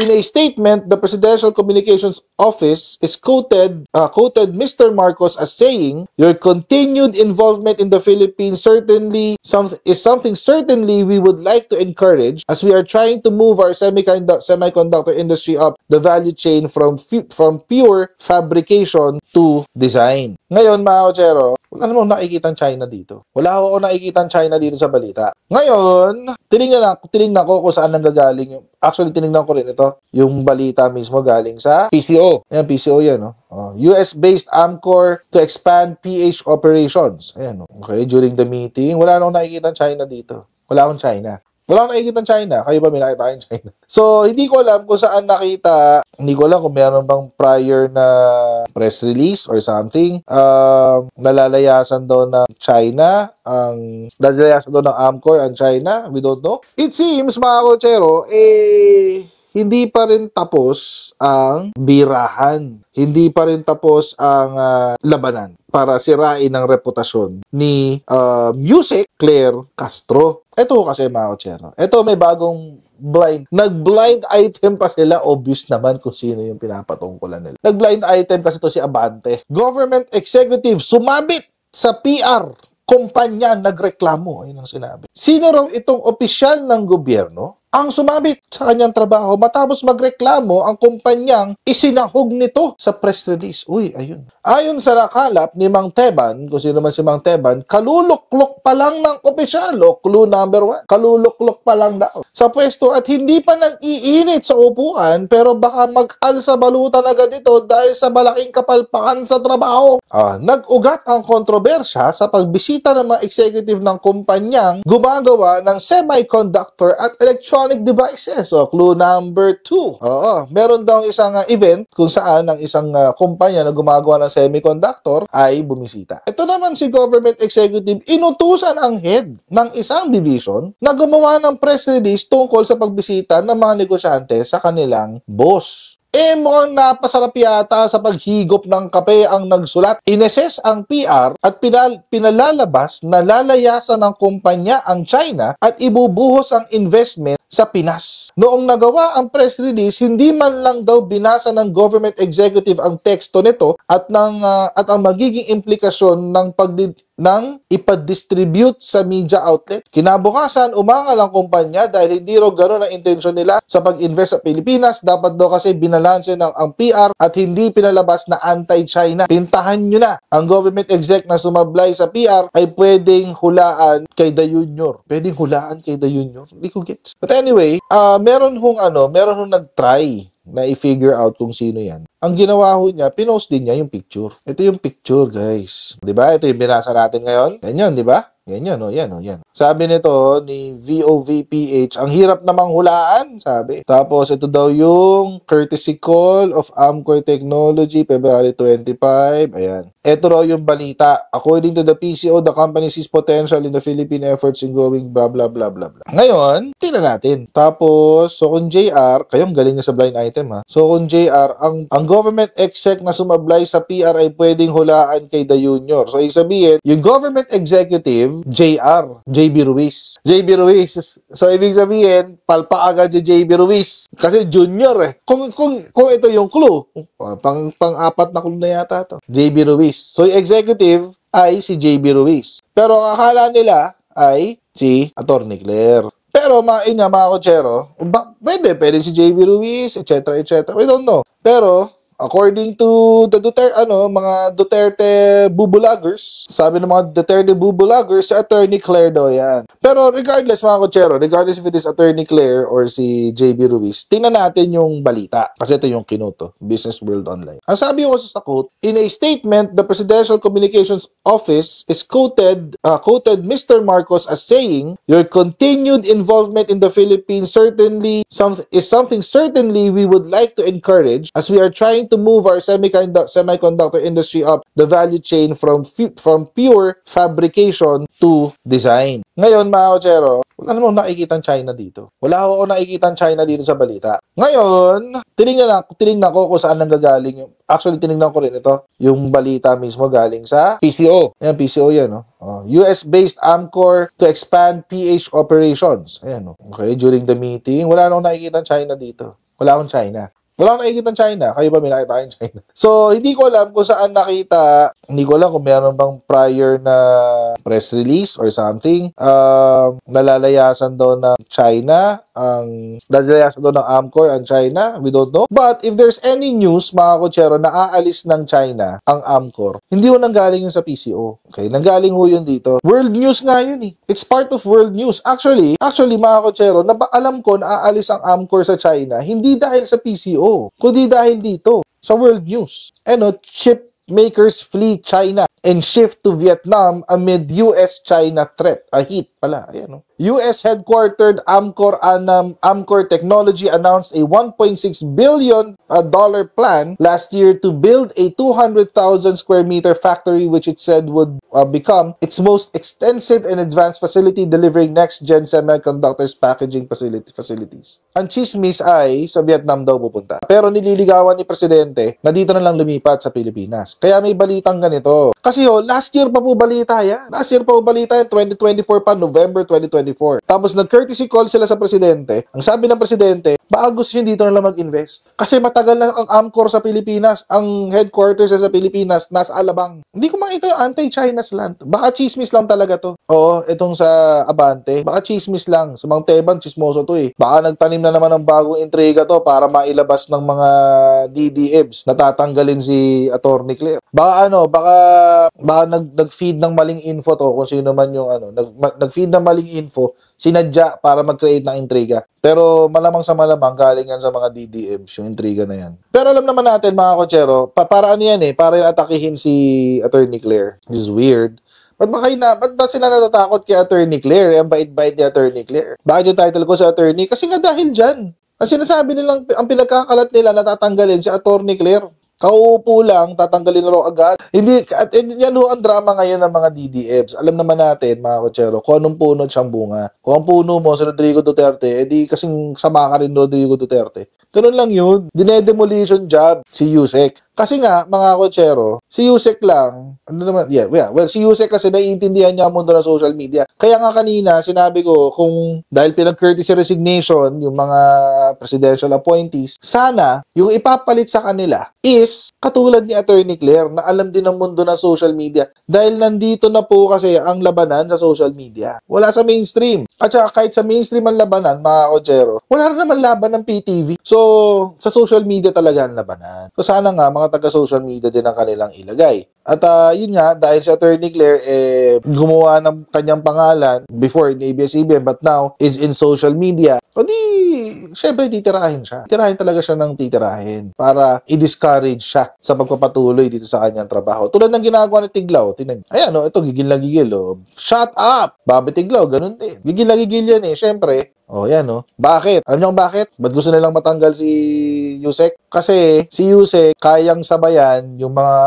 In a statement, the Presidential Communications Office is quoted Mr. Marcos as saying, "Your continued involvement in the Philippines is something certainly we would like to encourage as we are trying to move our semiconductor industry up the value chain from pure fabrication to design." Ngayon, mga kotsero, wala namang nakikitang China dito. Wala ako nakikitang China dito sa balita. Ngayon, tinignan ko kung saan nanggagaling yung... Actually, tinignan ko rin ito. Yung balita mismo galing sa PCO. Ayan, PCO yan, no? US-based Amcor to expand PH operations. Ayan, no? Okay, during the meeting, wala namang nakikitang China dito. Wala akong China. Wala akong nakikita China. Kayo ba may nakita kayong China? So, hindi ko alam kung saan nakita. Hindi ko alam kung meron bang prior na press release or something. Nalalayasan daw ng China. Nalalayasan daw ng Amcor ang China. We don't know. It seems, mga kotsero, hindi pa rin tapos ang birahan. Hindi pa rin tapos ang labanan para sirain ang reputasyon ni Music Claire Castro. Ito kasi, mga kotsero. Ito may bagong nag-blind item pa sila. Obvious naman kung sino yung pinapatungkulan nila. Nag-blind item kasi to si Abante. Government executive sumabit sa PR. Kumpanya nagreklamo. Ayun ang sinabi. Sino raw itong opisyal ng gobyerno ang sumabit sa kanyang trabaho matapos magreklamo ang kumpanyang isinahog nito sa press release? Uy, ayun. Ayon sa nakalap ni Mang Teban, kung sino man si Mang Teban, kaluluklok pa lang ng opisyal. O, clue number 1. Kaluluklok pa lang daw sa pwesto at hindi pa nag-iinit sa upuan pero baka mag-alsa balutan agad ito dahil sa malaking kapalpakan sa trabaho. Nag-ugat ang kontrobersya sa pagbisita ng mga executive ng kumpanyang gumagawa ng semiconductor at electronic devices. So, clue number 2. Meron daw isang event kung saan ang isang kumpanya na gumagawa ng semiconductor ay bumisita. Ito naman si government executive, inutusan ang head ng isang division na gumawa ng press release tungkol sa pagbisita ng mga negosyante sa kanilang boss. Mukhang napasarap yata sa paghigop ng kape ang nagsulat. Ineses ang PR at pinalalabas na lalayasan ng kumpanya ang China at ibubuhos ang investment sa Pinas. Noong nagawa ang press release, hindi man lang daw binasa ng government executive ang teksto nito at ang magiging implikasyon ng ipadistribute sa media outlet. Kinabukasan, umangal ang kumpanya dahil hindi raw gano'n ang intensyon nila sa pag-invest sa Pilipinas. Dapat daw kasi binalanse ng ang PR at hindi pinalabas na anti-China. Pintahan nyo na. Ang government exec na sumablay sa PR ay pwedeng hulaan kay The Junior. Pwedeng hulaan kay The Junior? Hindi ko gets. But anyway, meron hong nag-try na i-figure out kung sino yan. Ang ginawa ho niya, pinost din niya yung picture. Ito yung picture, guys. Diba? Ito yung binasa natin ngayon. Yan yun, diba? Yan. Sabi nito ni VOVPH, ang hirap namang hulaan, sabi. Tapos ito daw yung courtesy call of Amcor Technology, February 25. Ayan. Ito raw yung balita. According to the PCO, the company sees potential in the Philippine efforts in growing blah blah blah blah blah. Ngayon, tingnan natin. Tapos, so kung JR, kayong galing na sa blind item ha. So kung JR, ang government exec na sumablay sa PR ay pwedeng hulaan kay The Junior. So ibig sabihin, yung government executive, JB Ruiz. So ibig sabihin, palpa agad si JB Ruiz. Kasi junior eh. Kung ito yung clue, pang-apat na clue na yata to. JB Ruiz. So yung executive ay si JB Ruiz. Pero ang akala nila ay si Atty. Claire. Pero mga kotsero, pwede si JB Ruiz, etc. We don't know. Pero according to the mga Duterte bubulagers, sabi ng mga Duterte bubulagers, si Atty. Claire daw yan. Pero regardless, mga kotsero, regardless if it is Atty. Claire or si JB Ruiz, tingnan natin yung balita. Kasi ito yung kinuto, Business World Online. Ang sabi ko sa quote, in a statement, the Presidential Communications Office is quoted Mr. Marcos as saying, "Your continued involvement in the Philippines is something certainly we would like to encourage as we are trying to move our semiconductor industry up the value chain from pure fabrication to design." Ngayon, mga kotsero, wala namang nakikitang China dito. Wala ako nakikitang China dito sa balita. Ngayon, tinignan ko kung saan nanggagaling yung... Actually, tinignan ko rin ito. Yung balita mismo galing sa PCO. Ayan, PCO yan, no? US-based Amcor to expand PH operations. Ayan, no? Okay, during the meeting, wala namang nakikitang China dito. Wala akong China. Wala akong nakikita ng China. Kayo ba may nakita kayong China? So, hindi ko alam kung saan nakita. Hindi ko alam kung meron bang prior na press release or something. Nalalayasan daw ng China. Nalalayasan daw ng Amcor ang China. We don't know. But if there's any news, mga kutsero, na aalis ng China ang Amcor, hindi mo nanggaling yun sa PCO. Okay? Nanggaling ho yun dito. World news nga yun eh. It's part of world news. Actually, mga kutsero, alam ko na aalis ang Amcor sa China, hindi dahil sa PCO, kundi dahil dito, sa world news. Chip makers flee China and shift to Vietnam amid US-China threat. A hit pala. Ayan, US-headquartered Amcor Technology announced a $1.6 billion plan last year to build a 200,000 square meter factory which it said would become its most extensive and advanced facility delivering next-gen semiconductors packaging facilities. Ang chismis ay sa Vietnam daw pupunta. Pero nililigawan ni Presidente na dito na lang lumipat sa Pilipinas. Kaya may balitang ganito. Kasi last year pa po balita yan. 2024 pa, November 2024. Tapos nag-courtesy call sila sa Presidente. Ang sabi ng Presidente, baka gusto nyo dito na lang mag-invest. Kasi matagal na ang Amcor sa Pilipinas. Ang headquarters sa Pilipinas, nasa Alabang. Hindi ko makita yung anti-China slant. Baka chismis lang talaga to. Oo, itong sa Abante. Baka chismis lang. Sa mga Teban, chismoso to eh. Baka nagtanim na naman ng bagong intriga to para mailabas ng mga DDEBs. Natatanggalin si Attorney Claire. Baka nag-feed ng maling info to kung sino man yung nag-feed ng maling info, sinadya para mag-create ng intriga. Pero malamang sa malamang galing yan sa mga DDMs, yung intriga na yan. Pero alam naman natin mga kotsero, para ano yan para yung atakihin si Attorney Claire. Which is weird. Ba't ba sila natatakot kay Attorney Claire? Ang bait-bait ni Attorney Claire. Bakit yung title ko sa attorney? Kasi nga dahil dyan. Ang sinasabi nilang, ang pinagkakalat nila natatanggalin si Attorney Claire. Kauupo lang, tatanggalin na raw agad. Hindi, at yan ho ang drama ngayon ng mga DDFs. Alam naman natin, mga kotsero, kung anong puno siyang bunga. Kung ang puno mo si Rodrigo Duterte, edi kasing sama ka rin Rodrigo Duterte. Ganun lang yun. Dinedemolition job si Yusek. Kasi nga, mga kotsero, si Yusek lang, si Yusek kasi naiintindihan niya ang mundo ng social media. Kaya nga kanina, sinabi ko, kung dahil pinag-courtesy resignation, yung mga presidential appointees, sana, yung ipapalit sa kanila is katulad ni Attorney Claire na alam din ng mundo ng social media. Dahil nandito na po kasi ang labanan sa social media. Wala sa mainstream. At saka kahit sa mainstream ang labanan, mga kotsero, wala rin naman laban ng PTV. So, sa social media talaga ang labanan. So, sana nga, mga taga-social media din ang kanilang ilagay. At yun nga, dahil si Attorney Claire gumawa ng kanyang pangalan before in ABS-CBN but now is in social media, o di, syempre titirahin siya. Titirahin talaga siya ng titirahin para i-discourage siya sa pagpapatuloy dito sa kanyang trabaho. Tulad ng ginagawa ni Tiglaw. Tingnan. Ayan, ito, gigil na gigil. Shut up! Bobby Tiglaw, ganun din. Gigil na gigil yan syempre. Yan Bakit? Alam niyo kung bakit? Ba't gusto nilang matanggal si Yusek? Kasi si Yusek kayang sabayan yung mga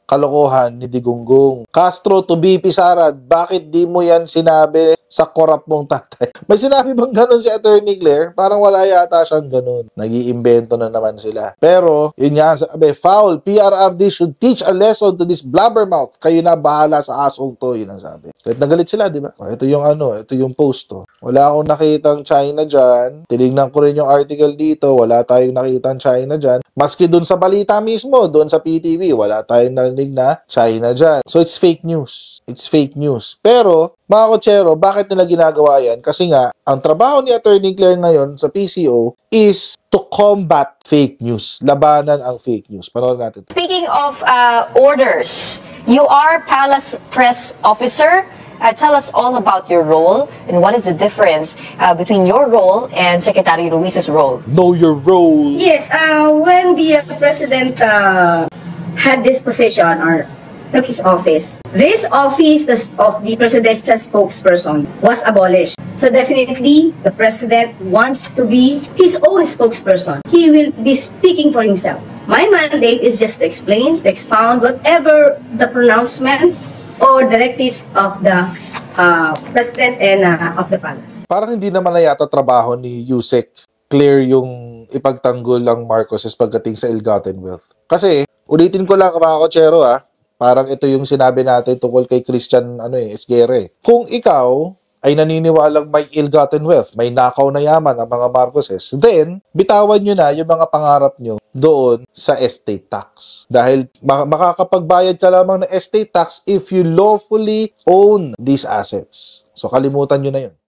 kalokohan ni Digunggong. Castro to BP Sara, bakit di mo yan sinabi sa korap mong tatay? May sinabi bang ganun si Attorney Claire? Parang wala yata siyang ganun. Nag-iimbento na naman sila. Pero, yun nga, sabi, foul, PRRD should teach a lesson to this blabbermouth. Kayo na bahala sa asong to, yun ang sabi. Kahit nagalit sila, di ba? Ito yung ito yung post Wala akong nakitang China dyan. Tinignan ko rin yung article dito. Wala tayong nakitang China dyan. Maski dun sa balita mismo, dun sa PTV, wala tayong narinig na China dyan. So, it's fake news. It's fake news. Pero, mga kotsero, bakit nila ginagawa yan? Kasi nga, ang trabaho ni Attorney Claire ngayon sa PCO is to combat fake news. Labanan ang fake news. Panoorin natin. Speaking of orders, you are Palace Press Officer. Tell us all about your role and what is the difference between your role and Secretary Ruiz's role. Know your role. Yes, when the President had this position or took his office, this office of the presidential spokesperson was abolished. So definitely, the President wants to be his own spokesperson. He will be speaking for himself. My mandate is just to explain, to expound whatever the pronouncements or directives of the President and of the Palace. Parang hindi naman na yata trabaho ni Yusek Claire yung ipagtanggol ang Marcoses pagdating sa ill-gotten wealth. Kasi, ulitin ko lang mga kotsero parang ito yung sinabi natin tungkol kay Christian Esguerra. Kung ikaw ay naniniwalang may ill-gotten wealth, may nakaw na yaman ang mga Marcoses, then bitawan nyo na yung mga pangarap nyo doon sa estate tax. Dahil makakapagbayad ka lamang ng estate tax if you lawfully own these assets. So kalimutan nyo na yun.